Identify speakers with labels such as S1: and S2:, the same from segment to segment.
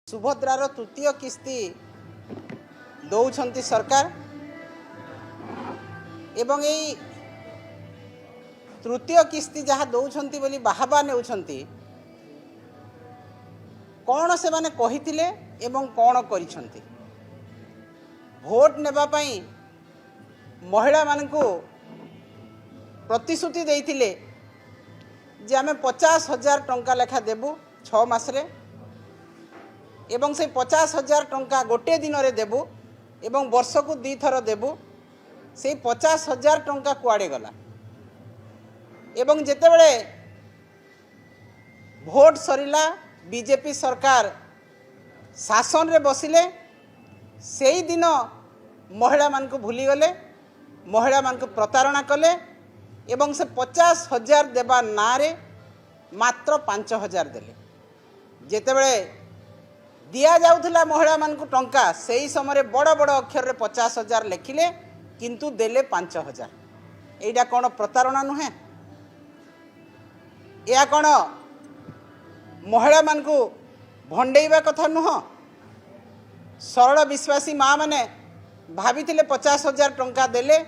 S1: सुभद्रार तृतीय किस्ती दौरान सरकार एवं यही तृतीय किस्ती जहाँ दौरान बोली बाहबा ने कौन से माने कहिथिले एवं कौन करिसंती भोट नेबापाई महिला मानकु प्रतिश्रुति देइथिले जे आमे 50,000 टंका लेखा देबु 6 मासरे एवं से 50,000 टंका गोटे दिन रे देबु एवं वर्ष को 2 थर देबु से 50,000 टंका कुआड़े गला एवं जेतेबेले भोट सरिला बीजेपी सरकार शासन रे बसिले से ही दिन महिला मान को भूली गले महिला मान को प्रतारणा कले एवं से 50,000 देवा ना रे मात्र 5,000 देले जेतेबेले दिया जाउथला महिला मान को टंका से ही समय बड़ बड़ अक्षर रे 50,000 लिखिले किंतु देले 5,000 एटा कौन प्रतारणा नुहे या कौन महिला मान को भंडेइबा कथा नुह सरल विश्वासी माँ माने भाभी 50,000 टंका देले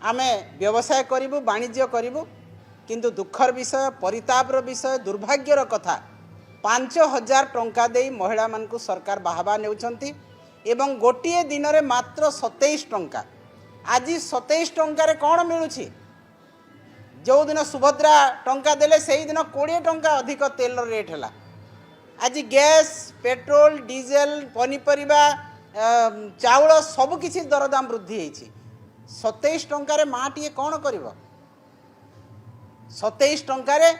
S1: आमे व्यवसाय करिबु वाणिज्य करिबु किंतु दुखर विषय परितापर विषय दुर्भाग्यर कथा 5,000 टंका दे महिला मान को सरकार बाहबा नेउछंती एवं गोटे दिन रे मात्र 27 टंका आज 27 टंका रे कौन मिलुछि जो दिन सुभद्रा टंका देले से ही दिन 20 टंका अधिक तेल रेट है आज गैस पेट्रोल डीजेल पनीपरिबा चाउल सबकिछि दरदाम वृद्धि होइछि 27 टंका रे माटी कौन करिवो 27 टंका रे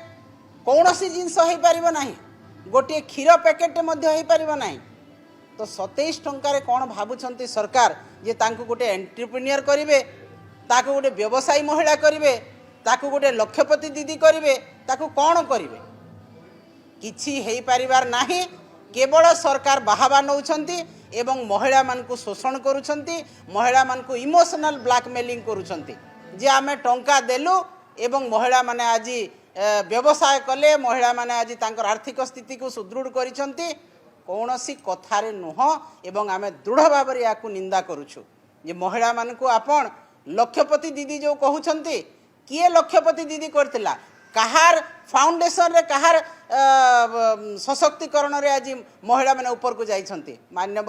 S1: कौनसी जिनस हो पारिबो नाही गोटे क्षीर पैकेट मध्य हो पारिबो नाही तो 27 टंका रे कौन भाबुछंती सरकार जे तांको गोटे एंटरप्रेन्योर करिवे ताको गोटे व्यवसायी महिला करिवे ताको गोटे लक्षपति दीदी करिवे ताको कौन करिवे किछि हेई पारिबार नाही केवल सरकार बाहबा नौछंती एवं महिला मान को शोषण करुछंती महिला मान को इमोशनल ब्लैकमेलिंग करुछंती जे आमे टंका देलु एवं महिला माने आज व्यवसाय कले महिला माने आज तांकर आर्थिक स्थिति को सुदृढ़ करिछंती कौनसी कथारे नुह एवं आमे दृढ़ भाव में याकू निंदा करुछु जे महिला मान को आपण लक्षपति दीदी जो कहउछंती किए लक्षपति दीदी करथिला कहार फाउंडेशन रे कहार सशक्तिकरण रे आज महिला माने ऊपर को जाइछंती माननीय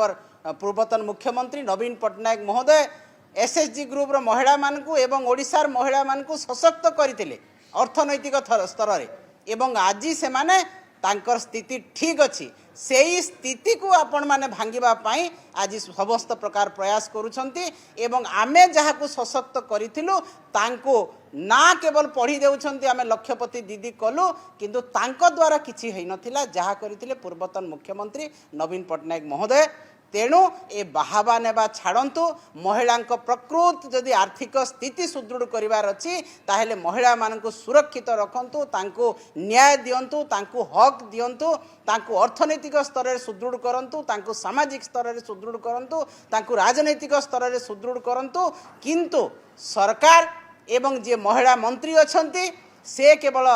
S1: पूर्वतन मुख्यमंत्री नवीन पट्टनायक महोदय एसएचजी ग्रुप रो महिला मान को एवं ओडिशार महिला मान को सशक्त करथिले अर्थनैतिक स्तर रे एवं आज से माने तांकर स्थिति ठीक अच्छी से ही स्थिति को आपण माने भांगिबा पाई आज समस्त प्रकार प्रयास करुछंती एवं आमे जहाँ को सशक्त करिथिलु तांको ना केवल पढ़ी देउछंती आमे लक्षपति दीदी कलु किंतु तांको द्वारा किछि हेइ नथिला जहाँ करिथिले पूर्वतन मुख्यमंत्री नवीन पट्टनायक महोदय तेणु ए बाहबा नेबा छाड़ंतु महिला प्रकृत जदि आर्थिक स्थिति सुदृढ़ करिवार अछि ताहेले महिला मानकु सुरक्षित रखंतु तांको न्याय दियंतु तांको हक दियंतु तांको अर्थनैतिक स्तर रे सुदृढ़ करंतु तांको सामाजिक स्तर रे सुदृढ़ करंतु तांको राजनैतिक स्तर रे सुदृढ़ करंतु किंतु सरकार एवं जे महिला मंत्री अछंती से केवल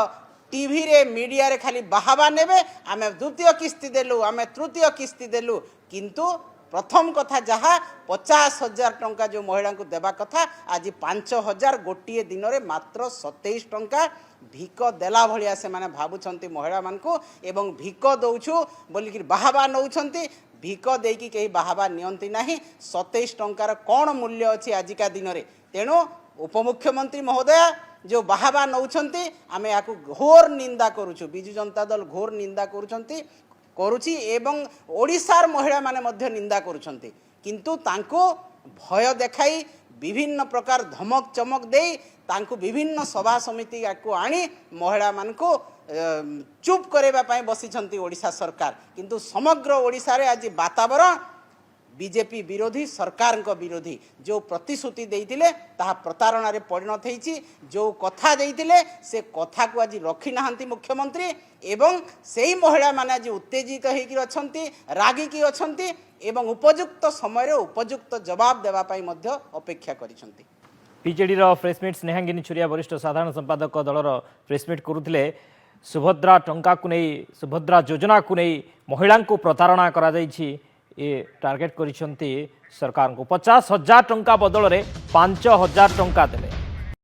S1: टीवी रे मीडिया रे खाली बाहबा नेबे आमे द्वितीय किस्ती देलु आमे तृतीय किस्ती देलु किंतु प्रथम कथा जहाँ 50,000 टंका जो महिला को देवा कथा आज 5,000 गोटे दिन रे मात्र 27 टंका भिक देला भलिया से माने भाबुछंती महिला मान को एवं भिक दउछु बोलिकी बाहबा नौछंती भिक देकी कहीं बाहबा नियंती नाही 27 टंकार कौन मूल्य अच्छी आजिका दिन रे तेणु उपमुख्यमंत्री महोदय जो बाहबा नौछंती आमे याकू घोर निंदा करूछु बिजु जनता दल घोर निंदा करूछंती करुछि एवं ओडिशार महिला माने मध्य निंदा करुछंती किंतु तांको भय देखाई विभिन्न प्रकार धमक चमक देई तांको विभिन्न सभा समिति को आनी महिला मान को चुप करेबा पाई बसिछंती ओडिशा सरकार किंतु समग्र ओडिशा रे आज वातावरण बीजेपी विरोधी सरकार विरोधी जो प्रतिश्रुति देइतिले ताहा प्रतारणा रे परिणत होईछि जो कथा देइतिले से कथा को आज रखी नाहंती मुख्यमंत्री एवं सेही महिला माने आज उत्तेजित होइकि अछंती रागी की अछंती एवं उपयुक्त समय रे उपयुक्त जवाब देवा पाई मध्य अपेक्षा करिसंती
S2: बीजेडी रो प्रेसमिट स्नेहांगिनी छुरिया वरिष्ठ साधारण संपादक दलर प्रेसमिट करुथिले सुभद्रा टंका को नहीं सुभद्रा योजना को नहीं महिला को प्रतारणा करा जाइछि ये टार्गेट करिसंती सरकार को 50,000 टंका बदल रे 5,000 टंका देले।